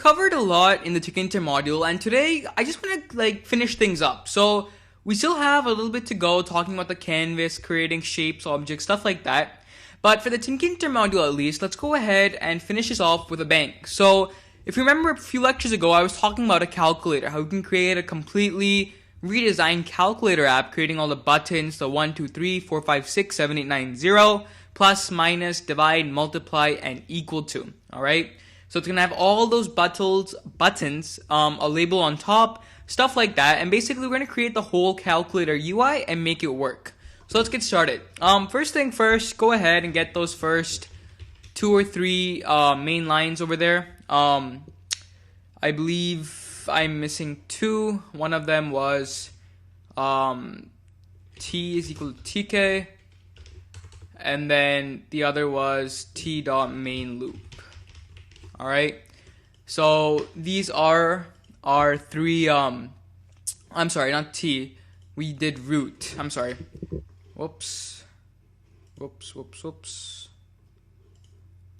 covered a lot in the Tkinter module, and today I just want to finish things up. So we still have a little bit to go talking about the canvas, creating shapes, objects, stuff like that. But for the Tkinter module at least, let's go ahead and finish this off with a bang. So if you remember a few lectures ago, I was talking about a calculator, how we can create a completely redesigned calculator app, creating all the buttons, the 1, 2, 3, 4, 5, 6, 7, 8, 9, 0, plus, minus, divide, multiply, and equal to. Alright? So it's going to have all those buttons, a label on top, stuff like that. And basically, we're going to create the whole calculator UI and make it work. So let's get started. First thing first, go ahead and get those first 2 or 3 main lines over there. I believe I'm missing 2. One of them was t is equal to tk. And then the other was t dot main loop. Alright, so these are our 3, I'm sorry, not t, we did root, I'm sorry, whoops,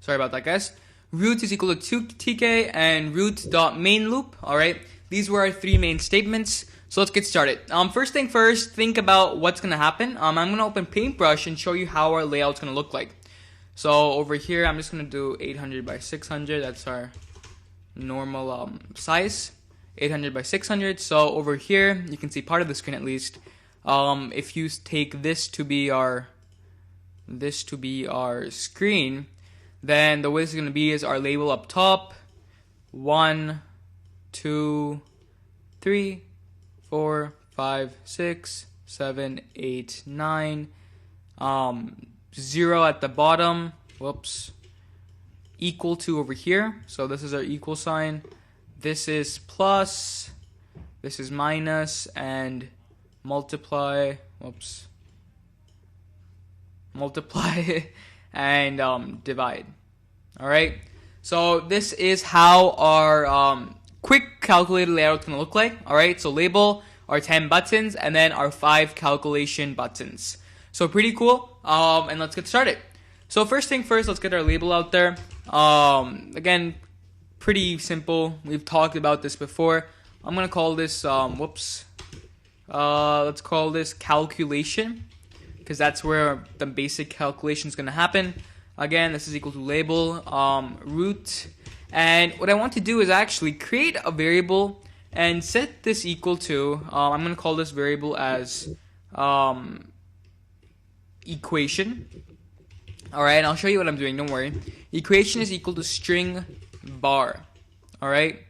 sorry about that, guys. Root is equal to 2tk and root dot main loop, alright, these were our 3 main statements, so let's get started. First thing first, think about what's going to happen. I'm going to open Paintbrush and show you how our layout's going to look like. So over here, I'm just going to do 800 by 600. That's our normal size, 800 by 600. So over here, you can see part of the screen at least. If you take this to be our screen, then the way this is going to be is our label up top, 1, 2, 3, 4, 5, 6, 7, 8, 9. 0 at the bottom, whoops, equal to over here, so this is our equal sign, this is plus, this is minus, and multiply, whoops, and divide. Alright, so this is how our quick calculator layout is going to look like. Alright, so label, our 10 buttons, and then our 5 calculation buttons. So pretty cool, and let's get started. So first thing first, let's get our label out there. Again, pretty simple. We've talked about this before. I'm going to call this, let's call this calculation, because that's where the basic calculation is going to happen. Again, this is equal to label, root. And what I want to do is actually create a variable and set this equal to, I'm going to call this variable as, equation. Alright, and I'll show you what I'm doing, don't worry. Equation is equal to string bar. Alright,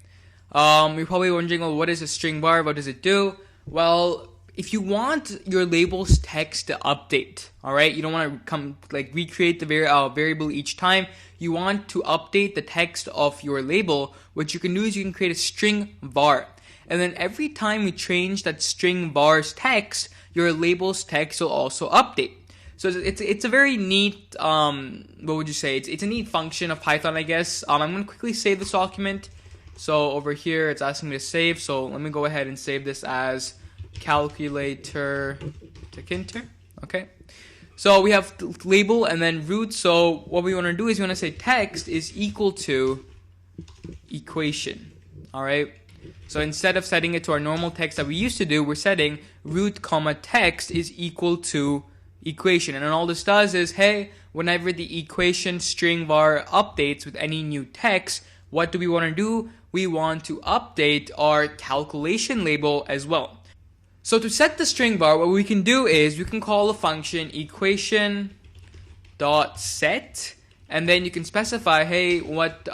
you're probably wondering, well, what is a string bar? What does it do? Well, if you want your label's text to update, alright, you don't want to recreate the variable each time. You want to update the text of your label. What you can do is you can create a string var. And then every time you change that string bar's text, your label's text will also update. So it's a very neat, what would you say? It's a neat function of Python, I guess. I'm going to quickly save this document. So over here, it's asking me to save. So let me go ahead and save this as calculator Tkinter. Okay. So we have label and then root. So what we want to do is we want to say text is equal to equation. All right. So instead of setting it to our normal text that we used to do, we're setting root comma text is equal to equation. And then all this does is, hey, whenever the equation string var updates with any new text, what do we want to do? We want to update our calculation label as well. So to set the string var, what we can do is we can call a function equation dot set, and then you can specify, hey, what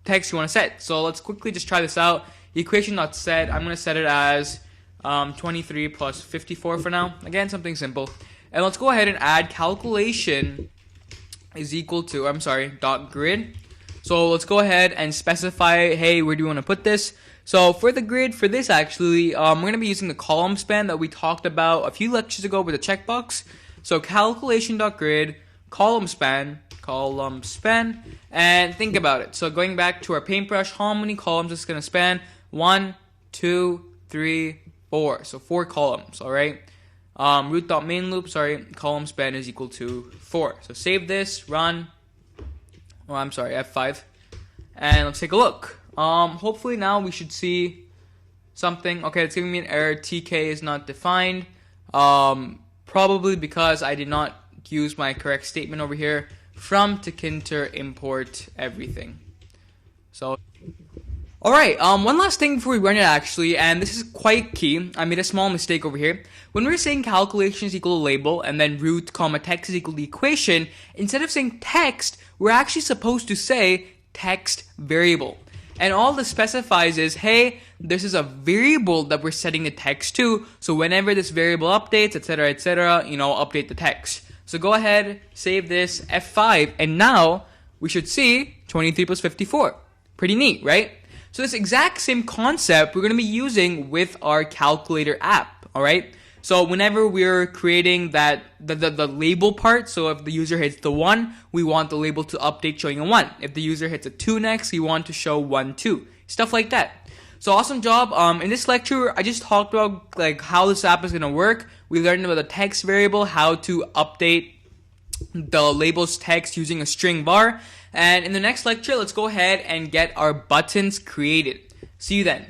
text you want to set. So let's quickly just try this out. Equation dot set, I'm going to set it as 23 plus 54 for now. Again, something simple. And let's go ahead and add calculation is equal to, dot grid. So let's go ahead and specify, hey, where do you want to put this? So for the grid, for this actually, we're going to be using the column span that we talked about a few lectures ago with the checkbox. So calculation.grid, column span, and think about it. So going back to our paintbrush, how many columns is going to span? 1, 2, 3, 4. So 4 columns, all right? Root.main loop, column span is equal to 4. So save this, run. F5. And let's take a look. Hopefully now we should see something. Okay, it's giving me an error. TK is not defined. Probably because I did not use my correct statement over here. From Tkinter import everything. So, alright, one last thing before we run it actually, and this is quite key. I made a small mistake over here. When we're saying calculation is equal to label, and then root, comma, text is equal to equation, instead of saying text, we're actually supposed to say text variable. And all this specifies is, hey, this is a variable that we're setting the text to, so whenever this variable updates, etc., etc., update the text. So go ahead, save this, F5, and now we should see 23 plus 54. Pretty neat, right? So this exact same concept we're going to be using with our calculator app, alright? So whenever we're creating the label part, so if the user hits the 1, we want the label to update showing a 1. If the user hits a 2 next, we want to show 1, 2. Stuff like that. So awesome job. In this lecture, I just talked about like how this app is going to work. We learned about the text variable, how to update the label's text using a string bar. And in the next lecture, let's go ahead and get our buttons created. See you then.